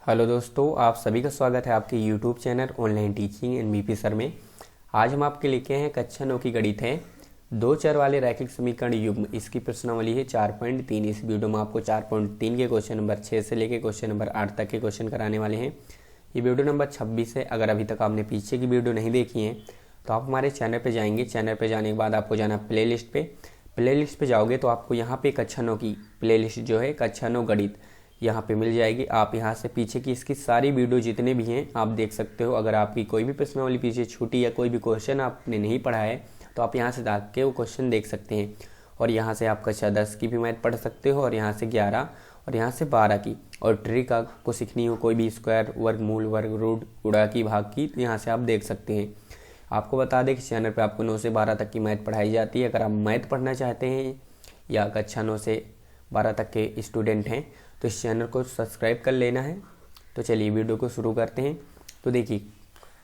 Hello दोस्तों, आप सभी का स्वागत है आपके YouTube channel online teaching and BP sir में। आज हम आपके लेके हैं कक्षा 9 की गणित है दो चर वाले रैखिक समीकरण युग्म। इसकी प्रश्नावली है 4.3। इस वीडियो में आपको 4.3 के क्वेश्चन नंबर 6 से लेके क्वेश्चन नंबर 8 तक के क्वेश्चन कराने वाले हैं। ये वीडियो नंबर 26 है। अगर अभी तक आपने पीछे की वीडियो नहीं देखी है तो आप हमारे चैनल पर जाएंगे। चैनल पर जाने के बाद आपको जाना प्ले लिस्ट पे। प्ले लिस्ट पे जाओगे तो आपको यहाँ पे कक्षा 9 की प्ले लिस्ट जो है कक्षा 9 गणित यहाँ पे मिल जाएगी। आप यहाँ से पीछे की इसकी सारी वीडियो जितने भी हैं आप देख सकते हो। अगर आपकी कोई भी प्रश्नावली पीछे छूटी या कोई भी क्वेश्चन आपने नहीं पढ़ा है तो आप यहाँ से जाके वो क्वेश्चन देख सकते हैं। और यहाँ से आप कक्षा 10 की भी मैथ पढ़ सकते हो और यहाँ से 11 और यहाँ से 12 की। और ट्रिक आपको सीखनी हो कोई भी स्क्वायर, वर्गमूल, वर्ग रूट, गुणा की, भाग की, तो यहाँ से आप देख सकते हैं। आपको बता दें कि चैनल पर आपको 9 से 12 तक की मैथ पढ़ाई जाती है। अगर आप मैथ पढ़ना चाहते हैं या कक्षा 9 से 12 तक के स्टूडेंट हैं तो इस चैनल को सब्सक्राइब कर लेना है। तो चलिए वीडियो को शुरू करते हैं। तो देखिए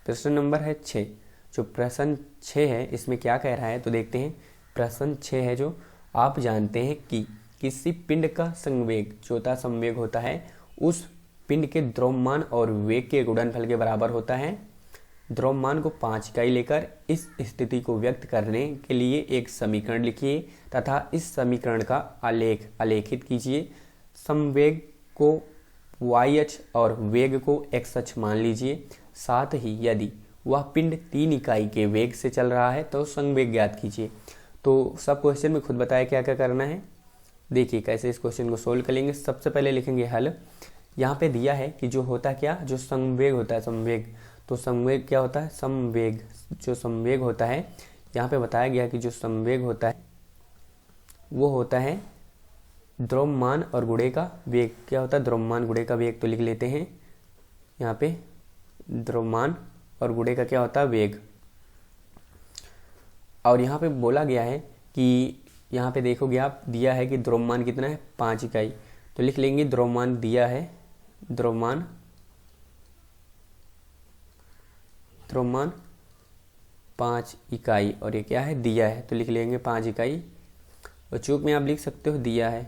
प्रश्न नंबर है 6। जो प्रश्न 6 है इसमें क्या कह रहा है तो देखते हैं। प्रश्न 6 है जो आप जानते हैं कि किसी पिंड का संवेग, चौथा संवेग होता है, उस पिंड के द्रव्यमान और वेग के गुणनफल के बराबर होता है। द्रव्यमान को 5 इकाई लेकर इस स्थिति को व्यक्त करने के लिए एक समीकरण लिखिए तथा इस समीकरण का आलेखित कीजिए। संवेग को y अक्ष और वेग को x अक्ष मान लीजिए। साथ ही यदि वह पिंड 3 इकाई के वेग से चल रहा है तो संवेग ज्ञात कीजिए। तो सब क्वेश्चन में खुद बताया क्या क्या करना है। देखिए कैसे इस क्वेश्चन को सोल्व करेंगे। सबसे पहले लिखेंगे हल। यहाँ पे दिया है कि जो होता क्या, जो संवेग होता है, संवेग, तो संवेग क्या होता है, संवेग, जो संवेग होता है यहाँ पे बताया गया कि जो संवेग होता है वो होता है द्रव्यमान और गुणे का वेग। क्या होता है, द्रव्यमान गुणे का वेग। तो लिख लेते हैं यहाँ पे द्रव्यमान और गुणे का क्या होता है, वेग। और यहाँ पे बोला गया है कि यहाँ पे देखोगे आप, दिया है कि द्रव्यमान कितना है, 5 इकाई। तो लिख लेंगे द्रव्यमान दिया है, द्रव्यमान 5 इकाई और ये क्या है, दिया है। तो लिख लेंगे 5 इकाई। और चूक में आप लिख सकते हो दिया है।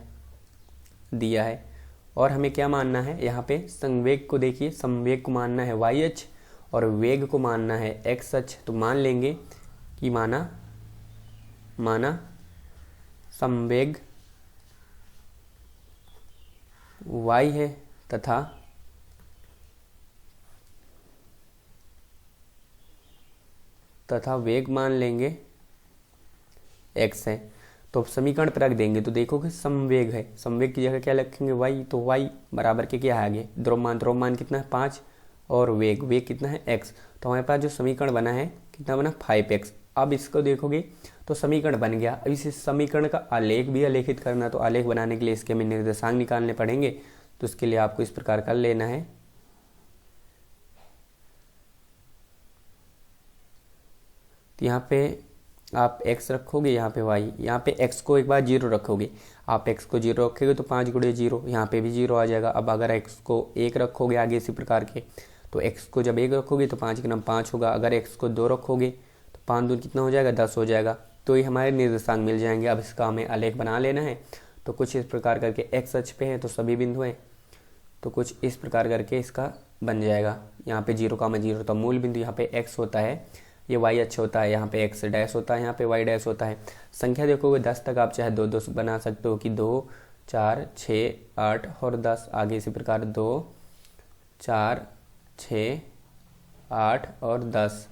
और हमें क्या मानना है यहाँ पे, संवेग को देखिए, संवेग को मानना है y अक्ष और वेग को मानना है x अक्ष। तो मान लेंगे कि माना संवेग y है तथा वेग मान लेंगे x है। तो समीकरण पर रख देंगे तो देखोगे संवेग है, संवेग की जगह क्या लिखेंगे, y। तो y बराबर के क्या है आगे, द्रव्यमान कितना है 5 और वेग कितना है x। तो हमारे पास जो समीकरण बना है कितना बना, 5x। अब इसको देखोगे तो समीकरण बन गया। अब इस समीकरण का आलेख भी आलेखित करना, तो आलेख बनाने के लिए इसके हमें निर्देशांक निकालने पड़ेंगे। तो इसके लिए आपको इस प्रकार कर लेना है। तो यहाँ पे आप x रखोगे, यहाँ पे y, यहाँ पे x को एक बार 0 रखोगे। आप x को 0 रखोगे तो 5 गुणे 0, यहाँ पे भी 0 आ जाएगा। अब अगर x को 1 रखोगे आगे इसी प्रकार के, तो x को जब 1 रखोगे तो 5 के नाम 5 होगा। अगर x को 2 रखोगे तो 5 दूनी कितना हो जाएगा, 10 हो जाएगा। तो ये हमारे निर्देशांक मिल जाएंगे। अब इसका हमें आलेख बना लेना है। तो कुछ इस प्रकार करके x अक्ष पे है तो सभी बिंदु हैं, तो कुछ इस प्रकार करके इसका बन जाएगा। यहाँ पे 0,0 तो मूल बिंदु यहाँ पे x होता है, ये y अक्ष होता है, यहाँ पे x डैश होता है, यहाँ पे y डैश होता है। संख्या देखोगे 10 तक आप चाहे 2 बना सकते हो कि 2, 4, 6, 8 और 10। आगे इसी प्रकार 2, 4, 6, 8 और 10,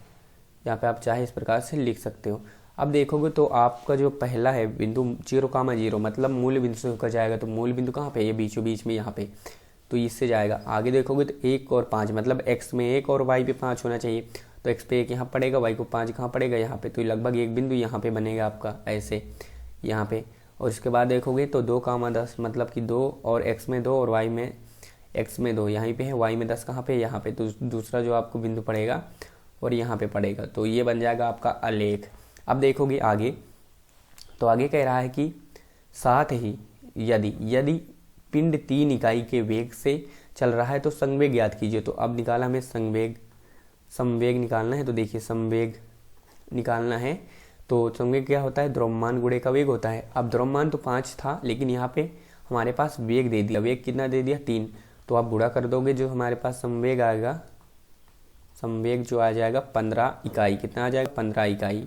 यहाँ पे आप चाहे इस प्रकार से लिख सकते हो। अब देखोगे तो आपका जो पहला है बिंदु 0,0 मतलब मूल बिंदु से होकर जाएगा। तो मूल बिंदु कहाँ पे, ये बीचों बीच में यहाँ पे, तो इससे जाएगा। आगे देखोगे तो 1 और 5 मतलब x में 1 और y पे 5 होना चाहिए। तो x पे 1 यहाँ पड़ेगा, y को 5 कहाँ पड़ेगा, यहाँ पे। तो लगभग एक बिंदु यहाँ पे बनेगा आपका ऐसे यहाँ पे। और इसके बाद देखोगे तो 2,10 मतलब कि 2 और x में 2 और y में x में 2 यहीं पे है, y में 10 कहाँ पे, यहाँ पे। तो दूसरा जो आपको बिंदु पड़ेगा और यहाँ पे पड़ेगा। तो ये बन जाएगा आपका आलेख। अब देखोगे आगे, तो आगे कह रहा है कि साथ ही यदि पिंड 3 इकाई के वेग से चल रहा है तो संवेग ज्ञात कीजिए। तो अब निकाला हमें संवेग निकालना है। तो देखिए संवेग निकालना है तो संवेग क्या होता है, द्रव्यमान गुणे का वेग होता है। अब द्रव्यमान तो 5 था लेकिन यहाँ पे हमारे पास वेग दे दिया, वेग कितना दे दिया, 3। तो आप गुणा कर दोगे, जो हमारे पास संवेग आएगा, संवेग जो आ जाएगा 15 इकाई, कितना आ जाएगा 15 इकाई,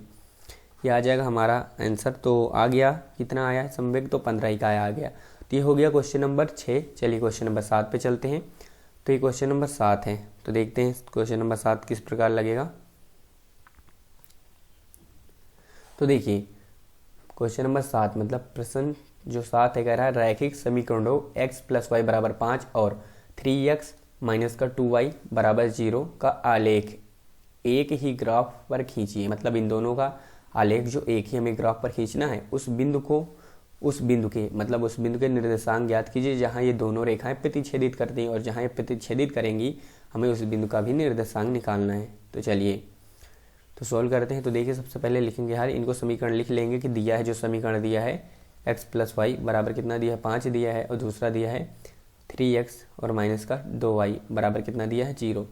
ये आ जाएगा हमारा आंसर। तो आ गया, कितना आया संवेग, तो 15 इकाई आ गया। तो ये हो गया क्वेश्चन नंबर 6। चलिए क्वेश्चन नंबर 7 पे चलते हैं। तो ये क्वेश्चन नंबर 7 है, तो देखते हैं क्वेश्चन नंबर 7 किस प्रकार लगेगा। तो देखिए क्वेश्चन नंबर 7 मतलब प्रश्न जो 7 है, कह रहा है रैखिक समीकरणों x + y = 5 और 3x - 2y = 0 का आलेख एक ही ग्राफ पर खींचिए। मतलब इन दोनों का आलेख जो एक ही हमें ग्राफ पर खींचना है, उस बिंदु के निर्देशांक ज्ञात कीजिए जहां ये दोनों रेखाएं प्रतिच्छेदित करती हैं, और जहां ये प्रतिच्छेदित करेंगी हमें उस बिंदु का भी निर्देशांक निकालना है। तो चलिए तो सॉल्व करते हैं। तो देखिए सबसे पहले लिखेंगे यार, इनको समीकरण लिख लेंगे कि दिया है, जो समीकरण दिया है x + y बराबर कितना दिया है 5 दिया है, और दूसरा दिया है 3x और -2y बराबर कितना दिया है 0।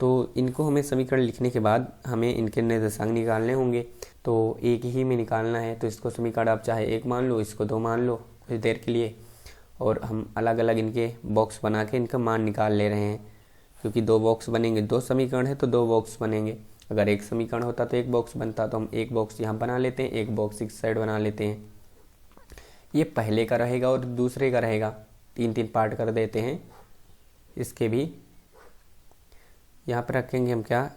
तो इनको हमें समीकरण लिखने के बाद हमें इनके निर्देशांक निकालने होंगे। तो एक ही में निकालना है, तो इसको समीकरण आप चाहे 1 मान लो, इसको 2 मान लो कुछ देर के लिए, और हम अलग अलग इनके बॉक्स बना के इनका मान निकाल ले रहे हैं। क्योंकि 2 बॉक्स बनेंगे, 2 समीकरण है तो 2 बॉक्स बनेंगे। अगर एक समीकरण होता तो 1 बॉक्स बनता, तो हम 1 बॉक्स यहाँ बना लेते हैं, 1 बॉक्स इस साइड बना लेते हैं। ये पहले का रहेगा और दूसरे का रहेगा, 3-3 पार्ट कर देते हैं। इसके भी यहाँ पर रखेंगे हम क्या,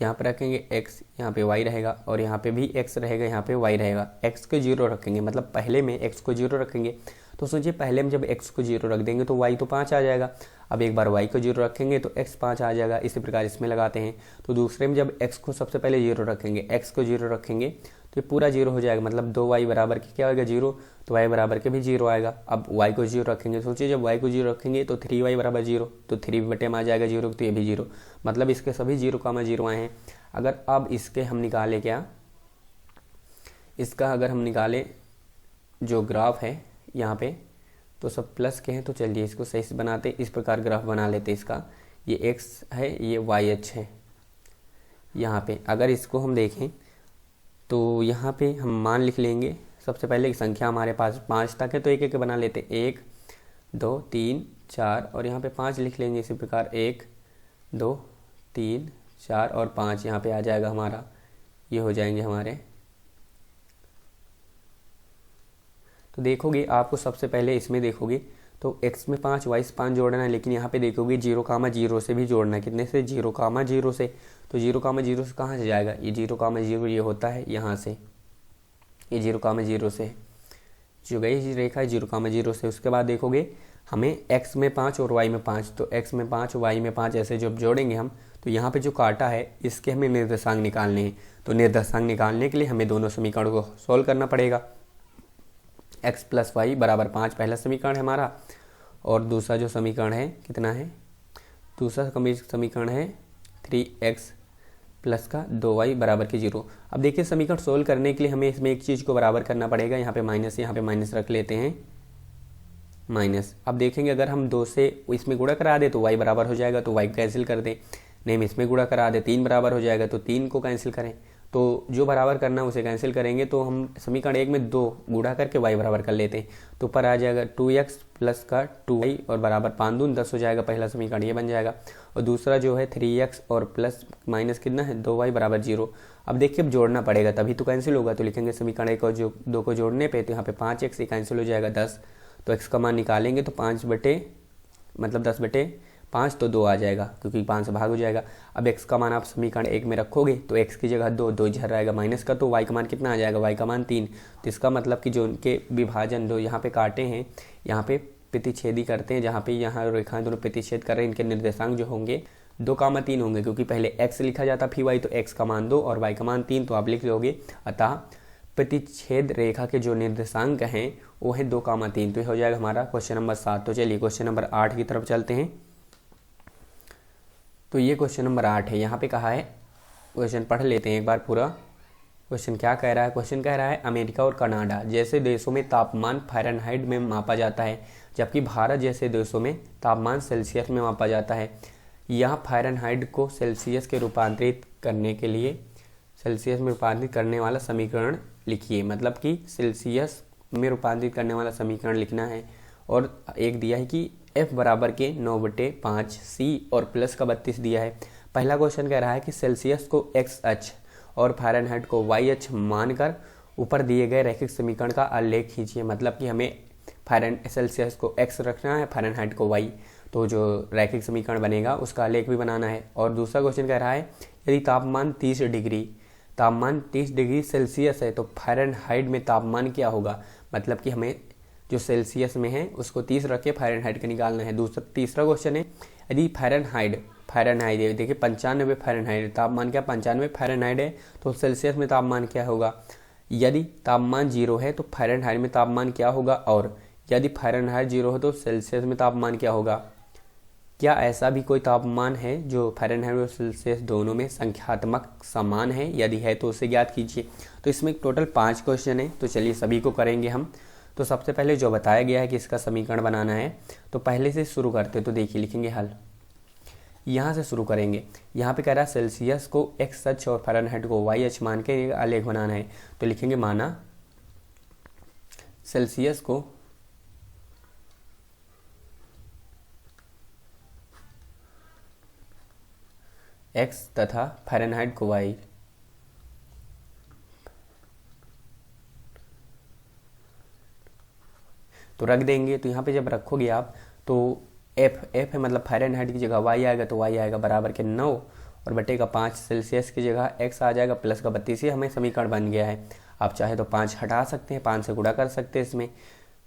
यहाँ पर रखेंगे x, यहाँ पे y रहेगा, और यहाँ पे भी x रहेगा, यहाँ पे y रहेगा। x को 0 रखेंगे, मतलब पहले में x को 0 रखेंगे। तो सोचिए पहले में जब x को 0 रख देंगे तो y तो 5 आ जाएगा। अब एक बार y को 0 रखेंगे तो x 5 आ जाएगा। इसी प्रकार इसमें लगाते हैं। तो दूसरे में जब x को सबसे पहले 0 रखेंगे, x को 0 रखेंगे तो ये पूरा 0 हो जाएगा, मतलब 2y बराबर के क्या होगा 0, तो y बराबर के भी 0 आएगा। अब y को 0 रखेंगे, सोचिए जब y को 0 रखेंगे तो 3y बराबर 0, तो 3 बटे में आ जाएगा 0, तो ये भी 0, मतलब इसके सभी 0,0 आए हैं। अगर अब इसके हम निकाले क्या, इसका अगर हम निकाले जो ग्राफ है यहाँ पे, तो सब प्लस के हैं। तो चलिए इसको सही से बनाते, इस प्रकार ग्राफ बना लेते इसका। ये x है, ये y अक्ष है। यहाँ पे अगर इसको हम देखें तो यहाँ पे हम मान लिख लेंगे। सबसे पहले एक संख्या हमारे पास 5 तक है, तो एक एक बना लेते, 1 2 3 4, और यहाँ पे 5 लिख लेंगे। इसी प्रकार 1 2 3 4 और 5 यहाँ पे आ जाएगा हमारा, ये हो जाएंगे हमारे। तो देखोगे आपको सबसे पहले इसमें देखोगे तो x में 5 y से 5 जोड़ना है, लेकिन यहाँ पे देखोगे 0,0 से भी जोड़ना है। कितने से, 0,0 से। तो 0,0 से कहाँ से जाएगा, ये 0,0 ये होता है यहाँ से, ये 0,0 से जो गई रेखा है 0,0 से। उसके बाद देखोगे हमें x में 5 और y में 5, तो x में 5 y में 5 ऐसे जब जोड़ेंगे हम, तो यहाँ पे जो काटा है इसके हमें निर्देशांक निकालने हैं। तो निर्देशांक निकालने के लिए हमें दोनों समीकरणों को सॉल्व करना पड़ेगा। x + y = 5 पहला समीकरण है हमारा, और दूसरा जो समीकरण है कितना है, दूसरा समीकरण है 3x + 2y = 0। अब देखिए समीकरण सोल्व करने के लिए हमें इसमें एक चीज़ को बराबर करना पड़ेगा। यहाँ पे माइनस, यहाँ पे माइनस रख लेते हैं, माइनस। अब देखेंगे अगर हम 2 से इसमें गुणा करा दे तो y बराबर हो जाएगा, तो y को कैंसिल कर दें। नहीं, हम इसमें गुणा करा दे 3 बराबर हो जाएगा, तो 3 को कैंसिल करें। तो जो बराबर करना है उसे कैंसिल करेंगे। तो हम समीकरण 1 में 2 गुणा करके y बराबर कर लेते हैं, तो ऊपर आ जाएगा 2x + 2y और बराबर 5 दूनी 10 हो जाएगा। पहला समीकरण ये बन जाएगा। और दूसरा जो है 3x और प्लस माइनस कितना है 2y = 0। अब देखिए अब जोड़ना पड़ेगा तभी तो कैंसिल होगा। तो लिखेंगे समीकरण 1 और 2 को जोड़ने पे, तो यहाँ पे 5x से कैंसिल हो जाएगा 10। तो x का मान निकालेंगे तो 10/5 तो 2 आ जाएगा, क्योंकि 5 से भाग हो जाएगा। अब x का मान आप समीकरण 1 में रखोगे तो x की जगह 2 इधर रहेगा माइनस का, तो y का मान कितना आ जाएगा, y का मान 3। तो इसका मतलब कि जो उनके विभाजन दो यहाँ पे काटे हैं, यहाँ पे प्रतिच्छेदी करते हैं, जहाँ पे यहाँ रेखाएं दोनों प्रतिच्छेद कर रहे हैं, इनके निर्देशांक जो होंगे 2,3 होंगे, क्योंकि पहले x लिखा जाता फिर y, तो x का मान 2 और y का मान 3, तो आप लिख लोगे। अतः प्रतिच्छेद रेखा के जो निर्देशांक हैं वो है 2,3। तो ये हो जाएगा हमारा क्वेश्चन नंबर 7। तो चलिए क्वेश्चन नंबर 8 की तरफ चलते हैं। तो ये क्वेश्चन नंबर 8 है। यहाँ पे कहा है, क्वेश्चन पढ़ लेते हैं एक बार पूरा। क्वेश्चन क्या कह रहा है, क्वेश्चन कह रहा है अमेरिका और कनाडा जैसे देशों में तापमान फ़ारेनहाइट में मापा जाता है, जबकि भारत जैसे देशों में तापमान सेल्सियस में मापा जाता है। यहाँ फ़ारेनहाइट को सेल्सियस के रूपांतरित करने के लिए सेल्सियस में रूपांतरित करने वाला समीकरण लिखिए। मतलब कि सेल्सियस में रूपांतरित करने वाला समीकरण लिखना है। और एक दिया है कि F बराबर के 9/5 C और प्लस का 32 दिया है। पहला क्वेश्चन कह रहा है कि सेल्सियस को x अक्ष और फ़ारेनहाइट को y अक्ष मानकर ऊपर दिए गए रैखिक समीकरण का आलेख खींचिए। मतलब कि हमें सेल्सियस को x रखना है, फ़ारेनहाइट को y, तो जो रैखिक समीकरण बनेगा उसका आलेख भी बनाना है। और दूसरा क्वेश्चन कह रहा है यदि तापमान 30 डिग्री सेल्सियस है तो फ़ारेनहाइट में तापमान क्या होगा। मतलब कि हमें जो सेल्सियस में है उसको 30 रख के फ़ारेनहाइट का निकालना है। तीसरा क्वेश्चन है यदि फ़ारेनहाइट देखिए 95 फ़ारेनहाइट, तापमान क्या 95 फ़ारेनहाइट है, तो सेल्सियस में तापमान क्या होगा। यदि तापमान 0 है तो फ़ारेनहाइट में तापमान क्या होगा, और यदि फ़ारेनहाइट 0 है तो सेल्सियस में तापमान क्या होगा। क्या ऐसा भी कोई तापमान है जो फ़ारेनहाइट और सेल्सियस दोनों में संख्यात्मक समान है, यदि है तो उसे ज्ञात कीजिए। तो इसमें टोटल 5 क्वेश्चन है, तो चलिए सभी को करेंगे हम। तो सबसे पहले जो बताया गया है कि इसका समीकरण बनाना है, तो पहले से शुरू करते, तो देखिए लिखेंगे हल, यहाँ से शुरू करेंगे। यहाँ पे कह रहा है सेल्सियस को x अक्ष और फ़ारेनहाइट को y अक्ष मान के आलेख बनाना है। तो लिखेंगे माना सेल्सियस को x तथा फ़ारेनहाइट को y, तो रख देंगे। तो यहाँ पे जब रखोगे आप तो एफ है मतलब फ़ारेनहाइट की जगह y आएगा, तो y आएगा बराबर के 9 और बटे का 5, सेल्सियस की जगह x आ जाएगा प्लस का 32। ये हमें समीकरण बन गया है। आप चाहे तो 5 हटा सकते हैं, 5 से गुणा कर सकते हैं इसमें,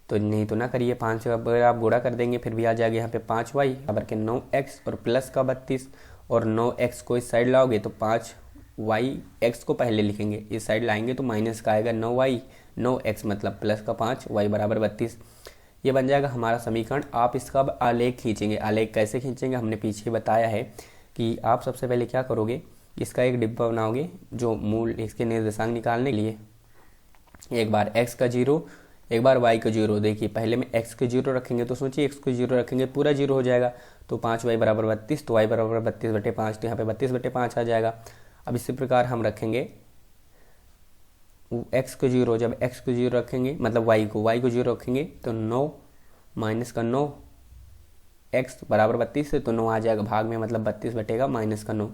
तो नहीं तो ना करिए। 5 से अगर आप गुणा कर देंगे फिर भी आ जाएगा यहाँ पे 5y बराबर के 9x और प्लस का 32, और 9x को इस साइड लाओगे तो 5y, x को पहले लिखेंगे, इस साइड लाएंगे तो माइनस का आएगा 9x मतलब प्लस का 5y बराबर 32। ये बन जाएगा हमारा समीकरण। आप इसका अब आलेख खींचेंगे। आलेख कैसे खींचेंगे हमने पीछे बताया है कि आप सबसे पहले क्या करोगे, इसका एक डिब्बा बनाओगे जो मूल इसके निर्देशांक निकालने के लिए, एक बार x का 0 एक बार y का 0। देखिए पहले में x के 0 रखेंगे तो सोचिए x को 0 रखेंगे पूरा 0 हो जाएगा, तो 5y बराबर 32, तो y बराबर 32/5, तो यहाँ पे 32/5 आ जाएगा। अब इसी प्रकार हम रखेंगे x को 0, जब x को 0 रखेंगे मतलब y को 0 रखेंगे तो 9 माइनस का 9 x बराबर 32 से, तो 9 आ जाएगा भाग में, मतलब 32 बटेगा माइनस का 9,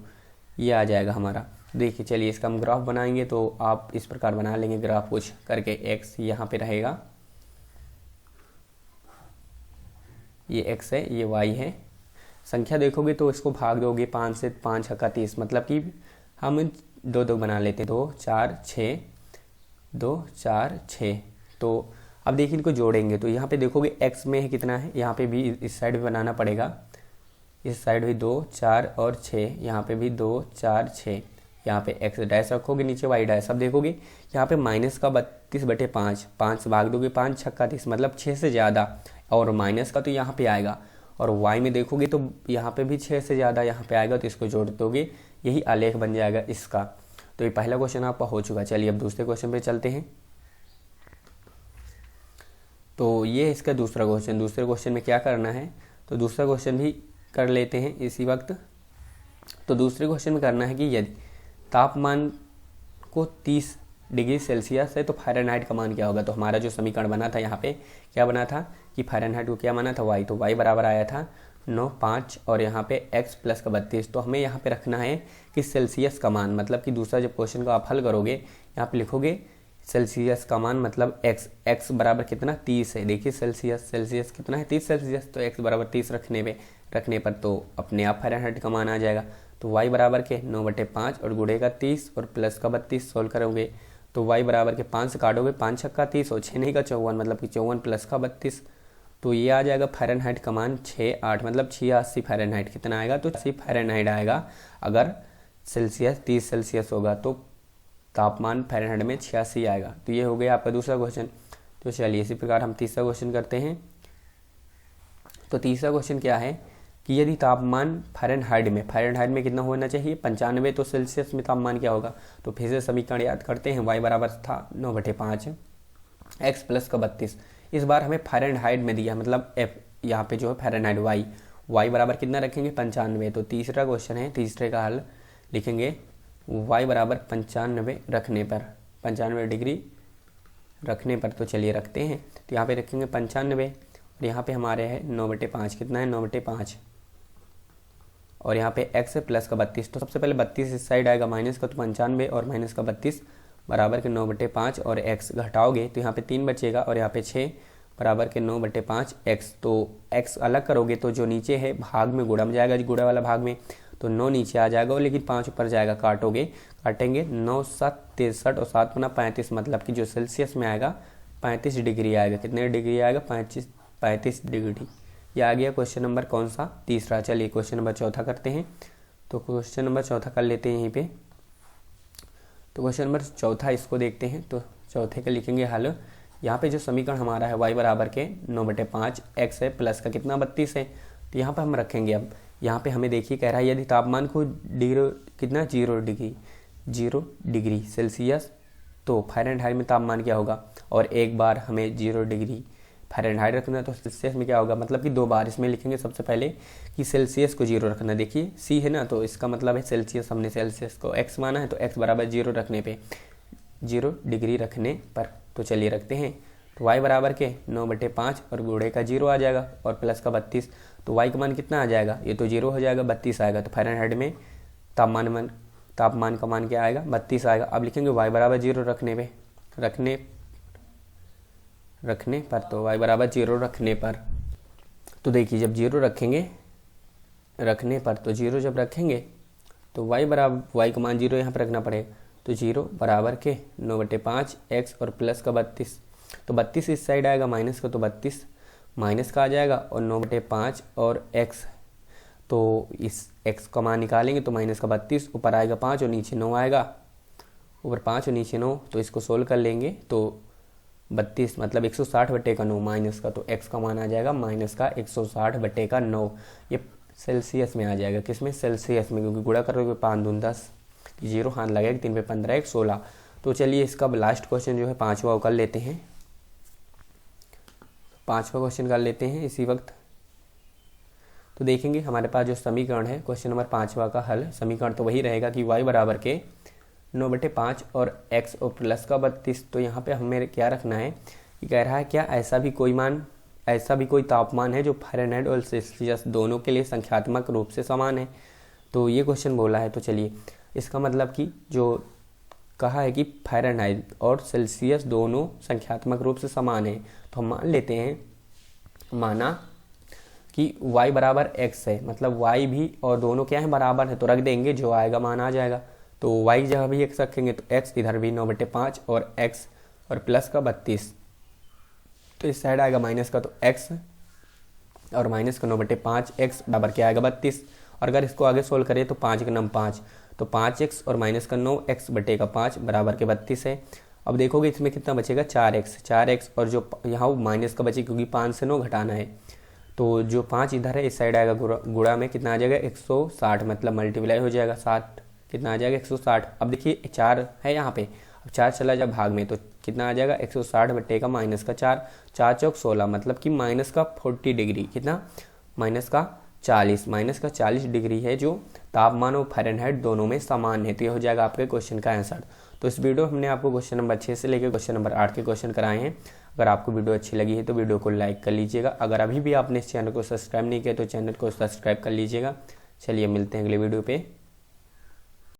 ये आ जाएगा हमारा। देखिए चलिए इसका हम ग्राफ बनाएंगे, तो आप इस प्रकार बना लेंगे ग्राफ कुछ करके। x यहाँ पे रहेगा, ये x है, ये y है। संख्या देखोगे तो इसको भाग दोगे 5 से, 5 छक्का 30, मतलब कि हम 2 बना लेते हैं, 2 4 6, 2 4 6। तो अब देखिए इनको जोड़ेंगे तो यहाँ पे देखोगे x में है कितना है, यहाँ पे भी इस साइड भी बनाना पड़ेगा, इस साइड भी 2 4 और 6, यहाँ पे भी 2 4 6, यहाँ पे x डैश रखोगे, नीचे y डैश। अब देखोगे यहाँ पे माइनस का 32/5, 5 से भाग दोगे 5 छक्का 30, मतलब 6 से ज़्यादा, और माइनस का तो यहाँ पे आएगा, और y में देखोगे तो यहाँ पे भी 6 से ज़्यादा यहाँ पे आएगा, तो इसको जोड़ दोगे, यही आलेख बन जाएगा इसका। तो ये पहला क्वेश्चन आपका हो चुका। चलिए अब दूसरे क्वेश्चन पे चलते हैं। तो ये इसका दूसरा क्वेश्चन। दूसरे क्वेश्चन में क्या करना है, तो दूसरा क्वेश्चन भी कर लेते हैं इसी वक्त। तो दूसरे क्वेश्चन में करना है कि यदि तापमान को 30 डिग्री सेल्सियस है तो फ़ारेनहाइट का मान क्या होगा। तो हमारा जो समीकरण बना था यहाँ पे क्या बना था कि फ़ारेनहाइट को क्या माना था y, तो y बराबर आया था 9 5 और यहाँ पे x प्लस का 32। तो हमें यहाँ पे रखना है कि सेल्सियस का मान, मतलब कि दूसरा जब क्वेश्चन को आप हल करोगे यहाँ पे लिखोगे सेल्सियस का मान मतलब x बराबर कितना 30 है। देखिए सेल्सियस कितना है 30 सेल्सियस, तो x बराबर 30 रखने पर तो अपने आप फ़ारेनहाइट का मान आ जाएगा। तो y बराबर के 9/5 और गुणे का 30 और प्लस का 32 सोल्व करोगे तो y बराबर के 5 से काटोगे, 5 छक्का 30 और 6 नहीं का 54, मतलब कि 54 प्लस का 32, तो ये आ जाएगा फ़ारेनहाइट का मान 68, मतलब 86 फ़ारेनहाइट कितना आएगा, तो 86 फ़ारेनहाइट आएगा। अगर सेल्सियस 30 सेल्सियस होगा तो तापमान फ़ारेनहाइट में 86 आएगा। तो ये हो गया आपका दूसरा क्वेश्चन। तो चलिए इसी प्रकार हम तीसरा क्वेश्चन करते हैं। तो तीसरा क्वेश्चन क्या है कि यदि तापमान फ़ारेनहाइट में कितना होना चाहिए 95, तो सेल्सियस में तापमान क्या होगा। तो फिर से समीकरण याद करते हैं। y बराबर था 9/5 x प्लस का 32। इस बार हमें फ़ारेनहाइट में दिया, मतलब f यहाँ पे जो है फ़ारेनहाइट y बराबर कितना रखेंगे 95। तो तीसरा क्वेश्चन है, तीसरे का हल लिखेंगे y बराबर 95 रखने पर, 95 डिग्री रखने पर। तो चलिए रखते हैं। तो यहाँ पे रखेंगे 95 और यहाँ पे हमारे है 9/5, कितना है 9/5, और यहाँ पे x है प्लस का 32। तो सबसे पहले 32 इस साइड आएगा, माइनस का तो 95 और माइनस का 32 बराबर के 9/5, और x घटाओगे तो यहाँ पे 3 बचेगा और यहाँ पे 6 बराबर के 9/5 x। तो x अलग करोगे तो जो नीचे है भाग में गुणा में जाएगा, गुणा वाला भाग में, तो 9 नीचे आ जाएगा और लेकिन 5 ऊपर जाएगा, काटेंगे 9 7 63 और 7 गुना 35, मतलब कि जो सेल्सियस में आएगा 35 डिग्री आएगा। कितने डिग्री आएगा 35 डिग्री। ये आ गया क्वेश्चन नंबर कौन सा, तीसरा। चलिए क्वेश्चन नंबर चौथा करते हैं। तो क्वेश्चन नंबर चौथा कर लेते हैं यहीं पे। तो क्वेश्चन नंबर चौथा इसको देखते हैं। तो चौथे का लिखेंगे हल। यहाँ पे जो समीकरण हमारा है y बराबर के 9/5 x है प्लस का कितना 32 है। तो यहाँ पे हम रखेंगे, अब यहाँ पे हमें देखिए कह रहा है यदि तापमान को कितना 0 डिग्री सेल्सियस, तो फ़ारेनहाइट में तापमान क्या होगा, और एक बार हमें 0 डिग्री फ़ारेनहाइट रखना, तो सेल्सियस में क्या होगा, मतलब कि 2 बार। इसमें लिखेंगे सबसे पहले कि सेल्सियस को 0 रखना। देखिए सी है ना, तो इसका मतलब है सेल्सियस, हमने सेल्सियस को x माना है, तो x बराबर 0 रखने पे 0 डिग्री रखने पर। तो चलिए रखते हैं। तो y बराबर के 9/5 और गुणे का 0 आ जाएगा और प्लस का 32। तो y का मान कितना आ जाएगा, ये तो 0 हो जाएगा, 32 आएगा। तो फ़ारेनहाइट में तापमान का मान क्या आएगा 32 आएगा। अब लिखेंगे y बराबर 0 रखने पर, तो y बराबर 0 रखने पर। तो देखिए जब 0 रखेंगे रखने पर, तो 0 जब रखेंगे तो y का मान 0 यहाँ पर रखना पड़ेगा। तो 0 बराबर के 9/5 x और प्लस का 32। तो 32 इस साइड आएगा, माइनस का तो 32 माइनस का आ जाएगा, और 9/5 और x, तो इस x का मान निकालेंगे तो माइनस का 32, ऊपर आएगा 5 और नीचे 9 आएगा, ऊपर 5 और नीचे 9। तो इसको सोल्व कर लेंगे तो 32 मतलब 160/9 माइनस का, तो x का मान आ जाएगा माइनस का 160/9। ये सेल्सियस में आ जाएगा, किसमें सेल्सियस में, क्योंकि गुणा करोगे 5 दूनी 10, 0 हाथ लगेगा, 3 पे 15 1 16। तो चलिए इसका लास्ट क्वेश्चन जो है 5वां कर लेते हैं। 5वां क्वेश्चन कर लेते हैं इसी वक्त। तो देखेंगे हमारे पास जो समीकरण है क्वेश्चन नंबर 5वां का हल, समीकरण तो वही रहेगा कि y बराबर के 9/5 और x और प्लस का 32। तो यहाँ पे हमें क्या रखना है कि कह रहा है क्या ऐसा भी कोई तापमान है जो फ़ारेनहाइट और सेल्सियस दोनों के लिए संख्यात्मक रूप से समान है। तो ये क्वेश्चन बोला है। तो चलिए इसका मतलब कि जो कहा है कि फ़ारेनहाइट और सेल्सियस दोनों संख्यात्मक रूप से समान है, तो हम मान लेते हैं, माना कि y बराबर x है, मतलब y भी और दोनों क्या है बराबर है, तो रख देंगे, जो आएगा मान आ जाएगा। तो y जगह भी x रखेंगे तो x इधर भी 9/5 और x और प्लस का 32। तो इस साइड आएगा माइनस का, तो x और माइनस का 9/5 x बराबर क्या आएगा 32। और अगर इसको आगे सोल्व करें तो 5 का 5, तो 5x और माइनस का 9x/5 बराबर के 32 है। अब देखोगे इसमें कितना बचेगा 4x और जो यहाँ माइनस का बचे, क्योंकि 5 से 9 घटाना है, तो जो 5 इधर है इस साइड आएगा गुणा में, कितना आ जाएगा 160, मतलब मल्टीप्लाई हो जाएगा 60, कितना आ जाएगा 160। अब देखिए 4 है यहाँ पे, अब 4 चला जाए भाग में, तो कितना आ जाएगा 160 माइनस का 4, 4 चौक 16, मतलब कि माइनस का 40 डिग्री, कितना माइनस का 40 डिग्री है, जो तापमान और फ़ारेनहाइट दोनों में समान है। तो ये हो जाएगा आपके क्वेश्चन का आंसर। तो इस वीडियो हमने आपको क्वेश्चन नंबर 6 से लेकर क्वेश्चन नंबर 8 के क्वेश्चन कराए हैं। अगर आपको वीडियो अच्छी लगी है तो वीडियो को लाइक कर लीजिएगा। अगर अभी भी आपने इस चैनल को सब्सक्राइब नहीं किया तो चैनल को सब्सक्राइब कर लीजिएगा। चलिए मिलते हैं अगले वीडियो पे।